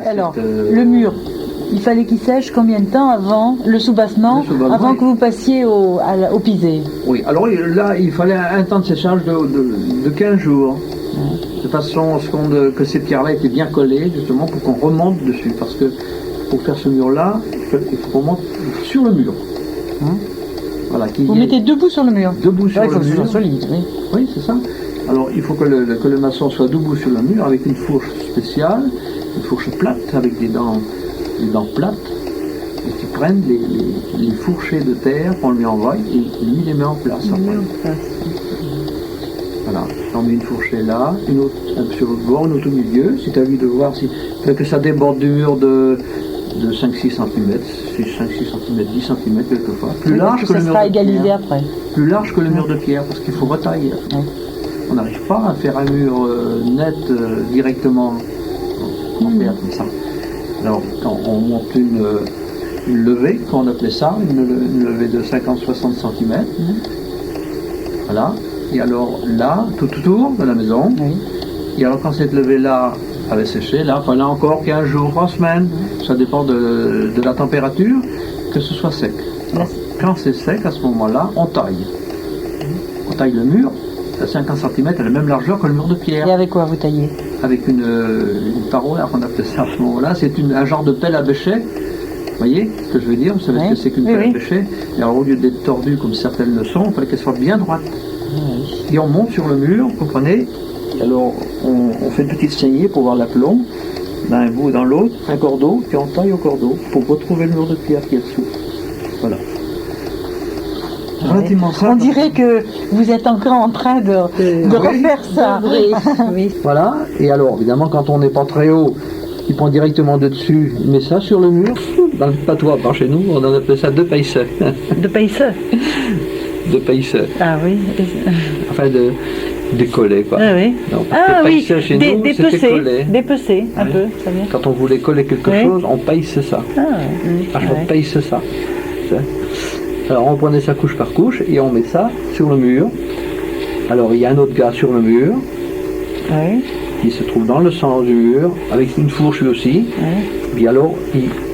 Alors, le mur, il fallait qu'il sèche combien de temps avant le soubassement, avant que vous passiez au pisé? Oui, alors là, il fallait un temps de séchage de 15 jours. De façon à ce que ces pierres-là étaient bien collées, justement, pour qu'on remonte dessus. Parce que pour faire ce mur-là, il faut qu'on monte sur le mur. Voilà, vous mettez debout sur le mur? Debout sur le mur. Il faut que ce soit solide, oui. Oui, c'est ça. Alors, il faut que le maçon soit debout sur le mur avec une fourche spéciale, une fourche plate avec des dents plates, et qui prennent les fourchées de terre qu'on lui envoie et lui les met en place. Voilà, on met une fourchée là, une autre sur l'autre bord, une autre au milieu. C'est à lui de voir si que ça déborde du mur de 5-6 cm, 5-6 cm, 10 cm quelquefois. Plus large que le mur de pierre. Après. Plus large que le mur de pierre, parce qu'il faut retailler. On n'arrive pas à faire un mur net directement en pierre comme ça. Alors, quand on monte une levée, qu'on appelait ça, une levée de 50-60 cm. Voilà. Et alors là, tout autour de la maison. Et alors quand cette levée-là avait séché, là, il fallait encore 15 jours, 3 semaines. Ça dépend de la température, que ce soit sec. Alors, quand c'est sec, à ce moment-là, on taille. On taille le mur. À 50 cm, à la même largeur que le mur de pierre. Et avec quoi vous taillez? Avec une paroisse, on appelle ça à ce moment-là. C'est un genre de pelle à bêcher. Vous voyez ce que je veux dire? Vous savez ce que c'est qu'une pelle à bêcher? Et alors, au lieu d'être tordue comme certaines le sont, il fallait qu'elle soit bien droite. Et on monte sur le mur, vous comprenez? Et alors, on fait une petite saignée pour voir l'aplomb, d'un bout et dans l'autre, un cordeau, puis on taille au cordeau pour retrouver le mur de pierre qui est dessous. Voilà. On dirait que vous êtes encore en train de refaire ça. Oui. Voilà, et alors évidemment quand on n'est pas très haut, il prend directement de dessus, il met ça sur le mur, dans le patois par chez nous, on en appelle ça de paisse. De paisse? De paisse. Ah oui. Enfin de coller quoi. Ah oui. Non, oui, chez nous, dépecer un peu, ça vient. Quand on voulait coller quelque chose, on paisse ça. On paisse ça. Alors on prenait ça couche par couche et on met ça sur le mur. Alors il y a un autre gars sur le mur qui se trouve dans le centre du mur avec une fourche lui aussi. Puis alors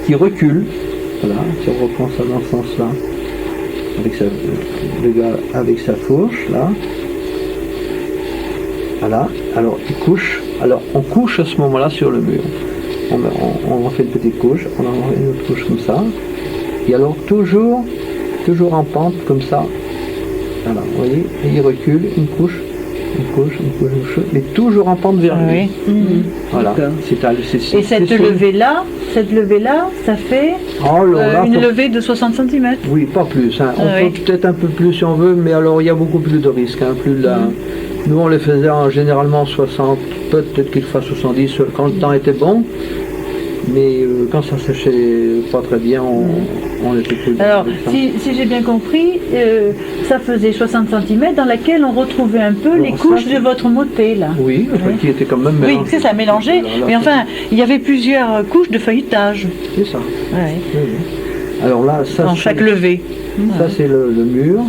il recule. Voilà, si on reprend ça dans ce sens-là, le gars avec sa fourche là. Voilà, alors il couche. Alors on couche à ce moment-là sur le mur. On fait une petite couche, on en fait une autre couche comme ça. Et alors toujours en pente comme ça. Voilà, vous voyez, et il recule, une couche, mais toujours en pente vers lui. Voilà. Et cette levée-là, ça fait une levée de 60 cm. Oui, pas plus. Hein. On peut peut-être un peu plus si on veut, mais alors il y a beaucoup plus de risques. Hein. Nous on les faisait généralement 60, peut-être qu'il fasse 70 quand le temps était bon. Mais quand ça séchait pas très bien, on était plus... Alors, si j'ai bien compris, ça faisait 60 cm dans laquelle on retrouvait un peu les couches de votre motée, là. Oui, qui était quand même mélangé. Oui, c'est ça, mélangé. Mais enfin, il y avait plusieurs couches de feuilletage. C'est ça. Oui. Alors là, ça... Dans chaque levée. Ça, c'est le mur.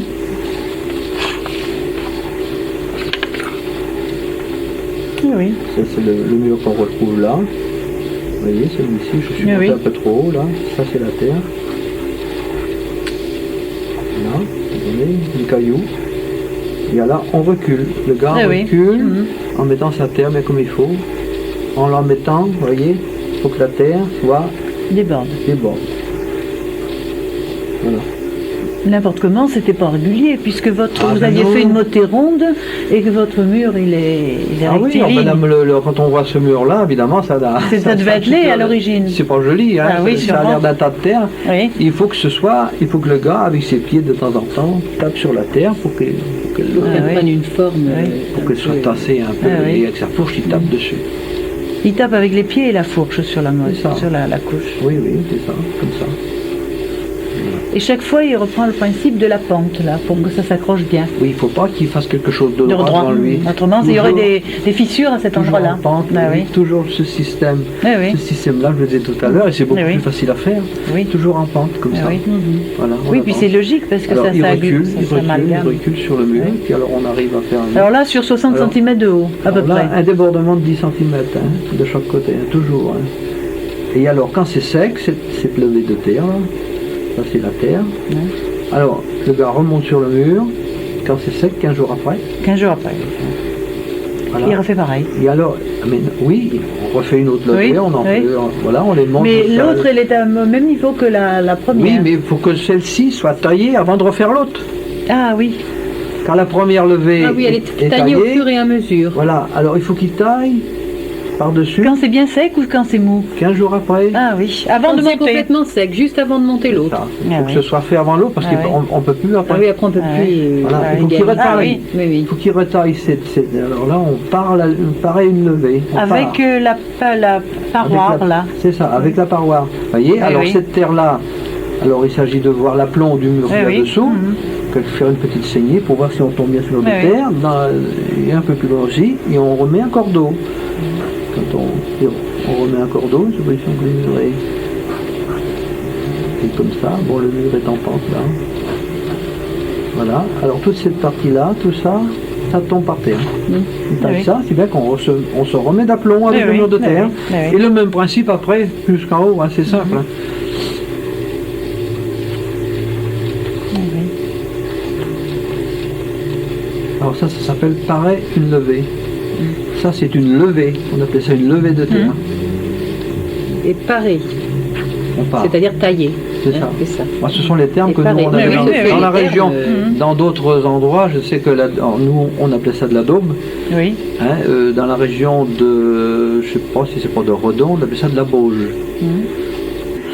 Oui. Ça, c'est le mur qu'on retrouve là. Vous voyez, celui-ci, je suis monté un peu trop haut, là. Ça, c'est la terre. Là, vous voyez, du caillou. Et là, on recule. Le gars recule en mettant sa terre, mais comme il faut. En l'en mettant, vous voyez, il faut que la terre soit... déborde. Voilà. N'importe comment, c'était pas régulier, puisque vous aviez fait une motée ronde et que votre mur, il est rectiligne. Oui, madame, quand on voit ce mur-là, évidemment, ça devait être laid à l'origine. C'est pas joli, hein, ça a l'air d'un tas de terre. Oui. Il faut que le gars, avec ses pieds, de temps en temps, tape sur la terre pour qu'elle prenne une forme. Pour qu'elle soit tassée un peu, et avec sa fourche, il tape dessus. Il tape avec les pieds et la fourche sur la couche. Oui, c'est ça, comme ça. Et chaque fois, il reprend le principe de la pente, là, pour que ça s'accroche bien. Oui, il ne faut pas qu'il fasse quelque chose de droit dans lui. Autrement, il y aurait des fissures à cet endroit-là. Toujours ce système. Ce système-là, je le disais tout à l'heure, et c'est beaucoup plus facile à faire. Toujours en pente, comme ça. Voilà, oui, puis c'est logique, parce que alors, il recule sur le mur, puis alors on arrive à faire... Alors là, sur 60 cm de haut, à peu près. Un débordement de 10 cm, de chaque côté, toujours. Et alors, quand c'est sec, cette levée de terre, là, ça c'est la terre. Alors, le gars remonte sur le mur. Quand c'est sec, 15 jours après. 15 jours après. Voilà. Il refait pareil. Et alors, mais, oui, on refait une autre levée, Oui, on en oui. fait, voilà, on les monte. Mais jusqu'à- l'autre, elle est au même niveau que la première. Oui, mais il faut que celle-ci soit taillée avant de refaire l'autre. Ah oui. Quand la première levée Ah oui, elle est taillée au fur et à mesure. voilà, alors il faut qu'il taille par-dessus Quand c'est bien sec ou quand c'est mou? 15 jours après. Ah oui. Avant Quand de c'est monter. complètement sec, juste avant de monter l'autre. Ça. Il faut Ah que oui. ce soit fait avant l'autre parce Ah qu'on oui. ne peut plus après. Ah oui, après on peut Ah plus. oui. Voilà, Ah il faut oui. qu'il Ah retaille. oui. Oui, Il faut qu'il retaille alors là, on part pareil une levée. On Avec part. la paroi, Avec la- là. C'est ça, avec la paroi. Vous voyez, Oui, alors oui. cette terre-là, alors il s'agit de voir l'aplomb du mur Oui, qu'il y a oui. dessous, faire une petite saignée pour voir si on tombe bien sur le Oui, oui. terre, et un peu plus loin aussi, et on remet un cordeau. Quand on remet un cordeau, je vois ici on mesurer. Et comme ça, bon, le mur est en pente là. Voilà, alors toute cette partie-là, tout ça, ça tombe par terre. On taille Oui. ça, c'est bien qu'on on se remet d'aplomb avec Oui, le oui. mur de Oui, terre. oui. Oui, oui. Et le même principe après, jusqu'en haut, hein, c'est simple. hein. Alors ça s'appelle parer une levée. Ça, c'est une levée. On appelle ça une levée de terre. Et pareil, On part. c'est-à-dire taillé. C'est ça. C'est ça. Moi, ce sont les termes Et que pareil. nous, on avait Oui, dans, oui, oui, dans oui, la les région. termes, Dans d'autres endroits, je sais que nous, on appelait ça de la daube. Oui. Hein, dans la région de, je sais pas si c'est pas de Redon, on appelait ça de la Bauge.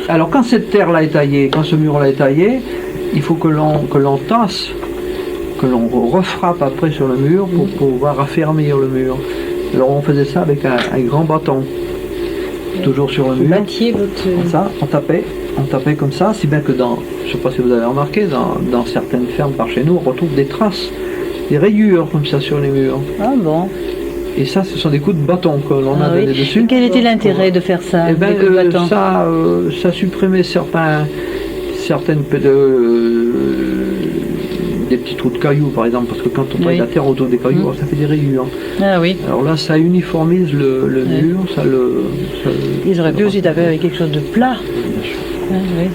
Alors quand cette terre-là est taillée, quand ce mur-là est taillé, il faut que l'on tasse, que l'on refrappe après sur le mur pour pouvoir raffermir le mur. Alors on faisait ça avec un grand bâton, toujours sur le Vous mur. battiez votre. Comme ça, on tapait comme ça, si bien que je ne sais pas si vous avez remarqué, dans certaines fermes par chez nous, on retrouve des traces, des rayures comme ça sur les murs. Ah bon. Et ça, ce sont des coups de bâton que l'on a Ah oui. donné dessus. Et quel était l'intérêt de faire ça? Eh ben, des coups de bâton ça supprimait certaines des petits trous de cailloux, par exemple, parce que quand on taille Oui. la terre autour des cailloux, ça fait des rayures. Ah oui. Alors là, ça uniformise le mur, ça. Ils auraient pu aussi taper avec quelque chose de plat. Ah, oui.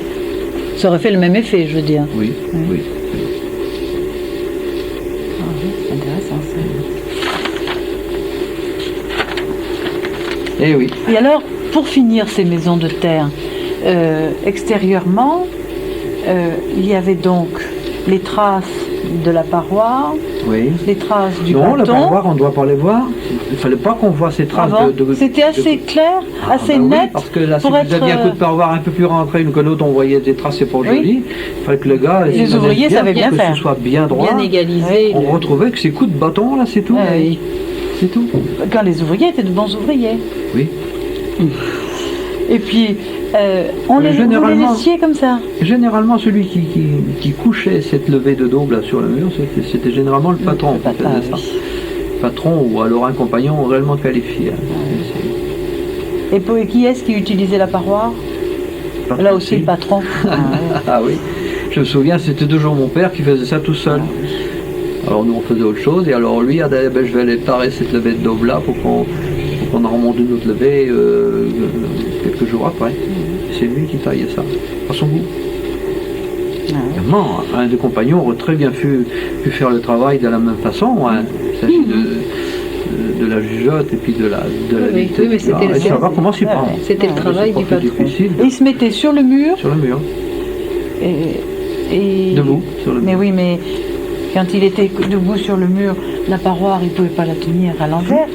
Ça aurait fait le même effet, je veux dire. Oui, oui. Ah oui, c'est intéressant ça. Eh oui. Et alors, pour finir ces maisons de terre, extérieurement, il y avait donc les traces de la paroi, Oui. les traces du Non, la bâton. paroi, on ne doit pas les voir. Il ne fallait pas qu'on voie ces traces Avant, de c'était assez clair, Ah, assez ben oui, net. parce que là, si pour vous être, aviez un coup de paroi un peu plus rentré une que l'autre, on voyait des traces, c'est pas joli. Il fallait que le gars, Les il ouvriers savaient bien pour que faire. ce soit bien droit. Bien égalisé. On retrouvait que ces coups de bâton, là, c'est tout. Ah oui. C'est tout. Quand les ouvriers étaient de bons ouvriers. Oui. Et puis, on Mais les généralement- laissiez comme ça. Généralement, celui qui couchait cette levée de daube là sur le mur, c'était généralement le patron qui patron, faisait ça. oui. Patron ou alors un compagnon réellement qualifié. Et qui est-ce qui utilisait la paroi? C'est Là aussi, le patron. Ah, ouais. Ah oui, je me souviens, c'était toujours mon père qui faisait ça tout seul. Alors nous on faisait autre chose, et alors lui, je vais aller parer cette levée de daube là pour qu'on en remonte une autre levée quelques jours après. C'est lui qui taillait ça, à son goût. Évidemment, un des compagnons aurait très bien pu faire le travail de la même façon. Hein. Il s'agit de la jugeote et puis de la Oui, vitesse, mais c'était et le savoir comment s'y prendre. C'était le travail C'est du pas plus patron. difficile Et il se mettait sur le mur. sur le mur, Et... debout sur le Mais mur. oui, mais quand il était debout sur le mur, la paroi, il ne pouvait pas la tenir à l'envers.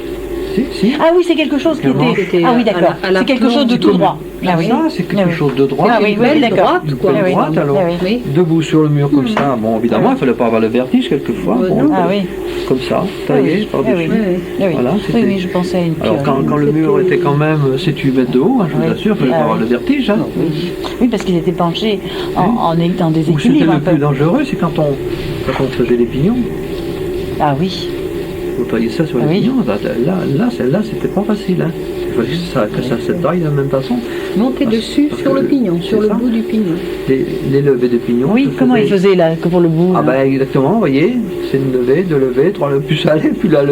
Si. Ah oui, c'est quelque chose qui Comment était... Ah oui, d'accord. à la C'est quelque chose de tout droit. Ah oui. Ça, c'est quelque Ah oui. chose de droit. Ah oui, Une oui, belle d'accord. droite, quoi. belle Ah oui. droite, alors. Ah oui. Oui. Debout sur le mur comme ça, bon évidemment il ne fallait pas avoir le vertige quelquefois, bon, non. Ah oui. comme ça, taillé Ah oui. par-dessus. Ah oui. Ah oui. Voilà, Oui, c'était- oui, je pensais à une Alors pieuvre. quand le mur était quand même 7-8 mètres de haut, hein, je vous Oui. assure, il ne fallait Ah pas avoir oui. le vertige. Hein. Oui, parce qu'il était penché en Ou c'était déséquilibre un le peu. plus dangereux, c'est quand on faisait les pignons. Ah oui. Vous voyez ça sur les Oui. pignons, celle-là, c'était pas facile. Hein. que ça se taille de la même façon. Monter dessus parce sur que le pignon, sur le ça. bout du pignon. Les levées de pignon. Oui, se comment il faisaient- faisait là, que pour le bout Ah là ben exactement, vous voyez, c'est une levée, deux levées, trois levées, plus ça allait, plus la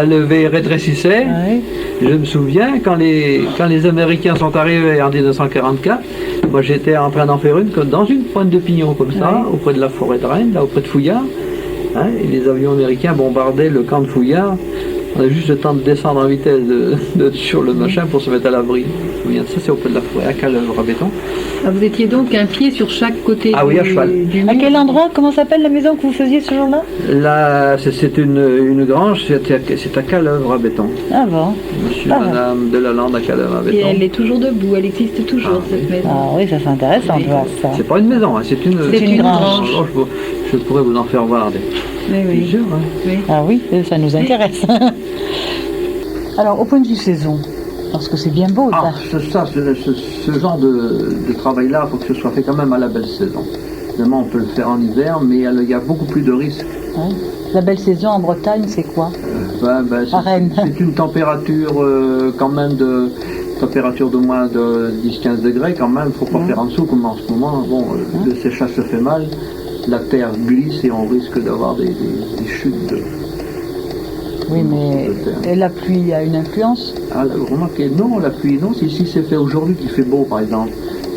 levée rétrécissait. Ouais. Je me souviens, quand les Américains sont arrivés en 1944, moi j'étais en train d'en faire une dans une pointe de pignon comme ça, Ouais. auprès de la forêt de Rennes, là auprès de Fouillard. Hein, et les avions américains bombardaient le camp de Fouillard. On a juste le temps de descendre en vitesse sur le machin pour se mettre à l'abri. Je me souviens de ça, c'est auprès de la forêt, à Calœuvre, à béton. Ah, vous étiez donc un pied sur chaque côté Ah oui, à cheval. du À mur. quel endroit? Comment s'appelle la maison que vous faisiez ce jour-là? Là, c'est une grange, c'est à Calœuvre, à béton. Ah bon. Monsieur Ah, et Madame Delalande à Calœuvre, à Et béton. elle est toujours debout, elle existe toujours cette maison. Ah oui, ça c'est intéressant de Oui. voir ça. C'est pas une maison, hein, c'est une grange. Oh, je pourrais vous en faire voir Oui, oui. plusieurs. Hein. Oui. Ah oui, ça nous intéresse. Alors, au point de vue saison, parce que c'est bien beau Ah, ça. ce genre de travail-là, il faut que ce soit fait quand même à la belle saison. Évidemment, on peut le faire en hiver, mais il y a beaucoup plus de risques. Hein. La belle saison en Bretagne, c'est quoi? À Rennes. C'est une température quand même température de moins de 10-15 degrés quand même, il ne faut pas faire en dessous comme en ce moment. Bon, le séchage se fait mal, la terre glisse et on risque d'avoir des chutes de... Oui, mais et la pluie a une influence? Ah, vous remarquez, non, la pluie, non. Si c'est fait aujourd'hui qu'il fait beau, par exemple,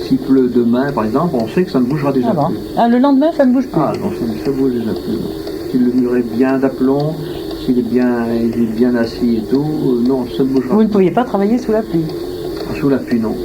s'il pleut demain, par exemple, on sait que ça ne bougera déjà Ah bon. plus. Ah, le lendemain, ça ne bouge plus. Ah non, ça ne bouge déjà plus. Non. Si le mur est bien d'aplomb, s'il est bien assis et tout, non, ça ne bougera Vous ne plus. pouviez pas travailler sous la pluie. Sous la pluie, non.